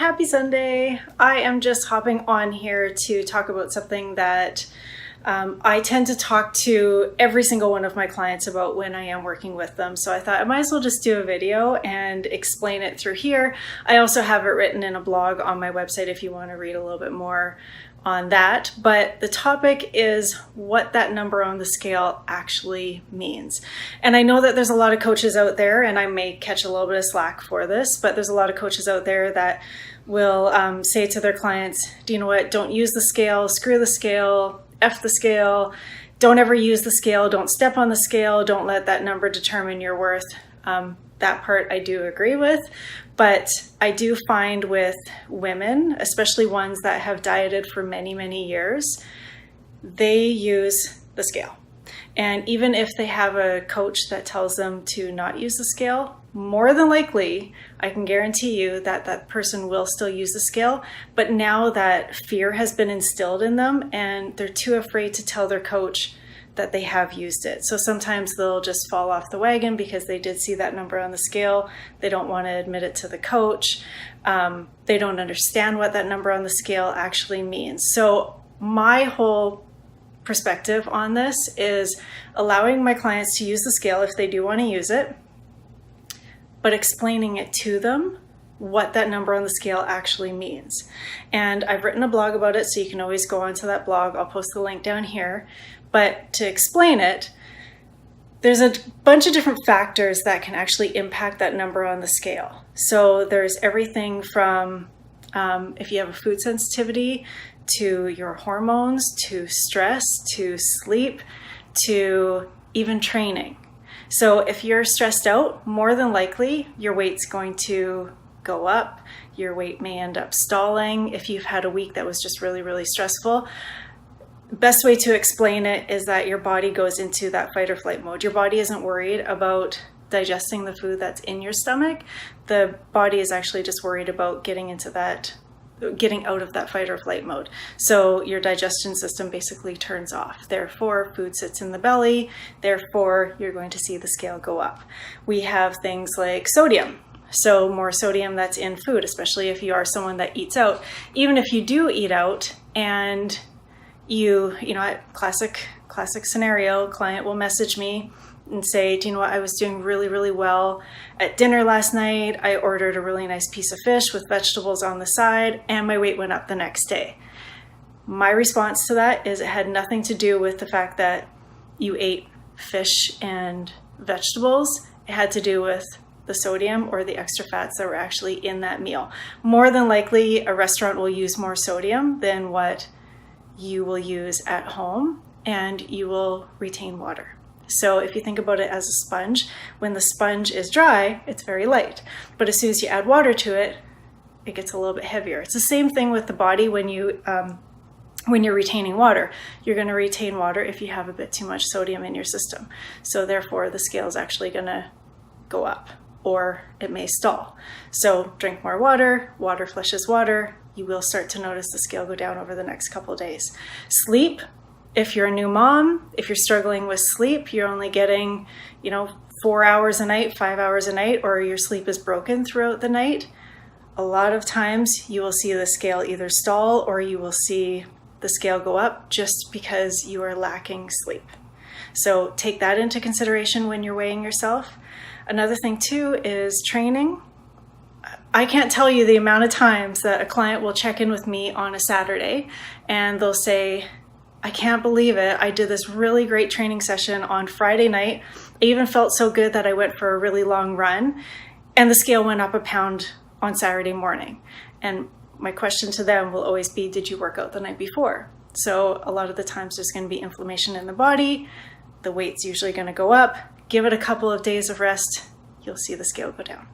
Happy Sunday! I am just hopping on here to talk about something that I tend to talk to every single one of my clients about when I am working with them. So I thought I might as well just do a video and explain it through here. I also have it written in a blog on my website if you want to read a little bit more on that. But the topic is what that number on the scale actually means. And I know that there's a lot of coaches out there, and I may catch a little bit of slack for this, but there's a lot of coaches out there that will say to their clients, do you know what, don't use the scale, screw the scale, F the scale, don't ever use the scale, don't step on the scale, don't let that number determine your worth. That part I do agree with, but I do find with women, especially ones that have dieted for many, many years, they use the scale. And even if they have a coach that tells them to not use the scale, more than likely, I can guarantee you that that person will still use the scale. But now that fear has been instilled in them and they're too afraid to tell their coach that they have used it. So sometimes they'll just fall off the wagon because they did see that number on the scale. They don't want to admit it to the coach. They don't understand what that number on the scale actually means. So my whole perspective on this is allowing my clients to use the scale if they do want to use it, but explaining it to them what that number on the scale actually means. And I've written a blog about it, so you can always go onto that blog. I'll post the link down here. But to explain it, there's a bunch of different factors that can actually impact that number on the scale. So there's everything from if you have a food sensitivity, to your hormones, to stress, to sleep, to even training. So if you're stressed out, more than likely your weight's going to go up. Your weight may end up stalling if you've had a week that was just really, really stressful. Best way to explain it is that your body goes into that fight or flight mode. Your body isn't worried about digesting the food that's in your stomach. The body is actually just worried about getting out of that fight or flight mode. So your digestion system basically turns off. Therefore, food sits in the belly. Therefore, you're going to see the scale go up. We have things like sodium. So more sodium that's in food, especially if you are someone that eats out. Even if you do eat out and classic scenario, client will message me and say, do you know what, I was doing really, really well at dinner last night. I ordered a really nice piece of fish with vegetables on the side, and my weight went up the next day. My response to that is it had nothing to do with the fact that you ate fish and vegetables. It had to do with the sodium or the extra fats that were actually in that meal. More than likely, a restaurant will use more sodium than what you will use at home, and you will retain water. So if you think about it as a sponge, when the sponge is dry, it's very light. But as soon as you add water to it, it gets a little bit heavier. It's the same thing with the body when you're retaining water. You're going to retain water if you have a bit too much sodium in your system. So therefore, the scale is actually going to go up, or it may stall. So drink more water. Water flushes water. You will start to notice the scale go down over the next couple of days. Sleep. If you're a new mom, if you're struggling with sleep, you're only getting, 4 hours a night, 5 hours a night, or your sleep is broken throughout the night, a lot of times you will see the scale either stall or you will see the scale go up just because you are lacking sleep. So take that into consideration when you're weighing yourself. Another thing too is training. I can't tell you the amount of times that a client will check in with me on a Saturday and they'll say, I can't believe it. I did this really great training session on Friday night. I even felt so good that I went for a really long run, and the scale went up a pound on Saturday morning. And my question to them will always be, did you work out the night before? So a lot of the times there's going to be inflammation in the body. The weight's usually going to go up. Give it a couple of days of rest. You'll see the scale go down.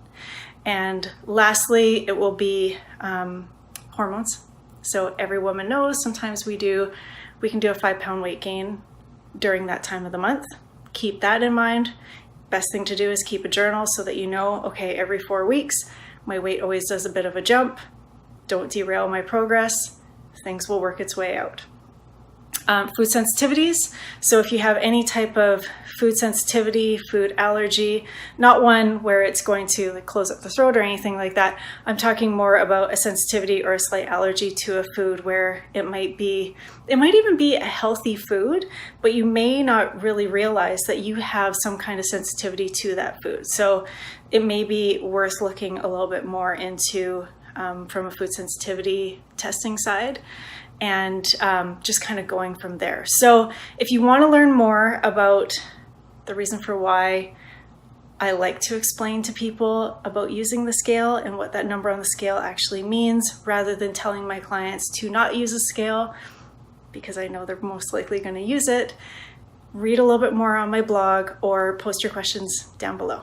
And lastly, it will be hormones. So every woman knows sometimes we can do a 5-pound weight gain during that time of the month. Keep that in mind. Best thing to do is keep a journal so that you know, okay, every 4 weeks, my weight always does a bit of a jump. Don't derail my progress. Things will work its way out. food sensitivities. So if you have any type of food sensitivity, food allergy, not one where it's going to like close up the throat or anything like that. I'm talking more about a sensitivity or a slight allergy to a food where it might even be a healthy food, but you may not really realize that you have some kind of sensitivity to that food. So it may be worth looking a little bit more into from a food sensitivity testing side, and just kind of going from there. So if you want to learn more about the reason for why I like to explain to people about using the scale and what that number on the scale actually means, rather than telling my clients to not use a scale, because I know they're most likely going to use it, read a little bit more on my blog or post your questions down below.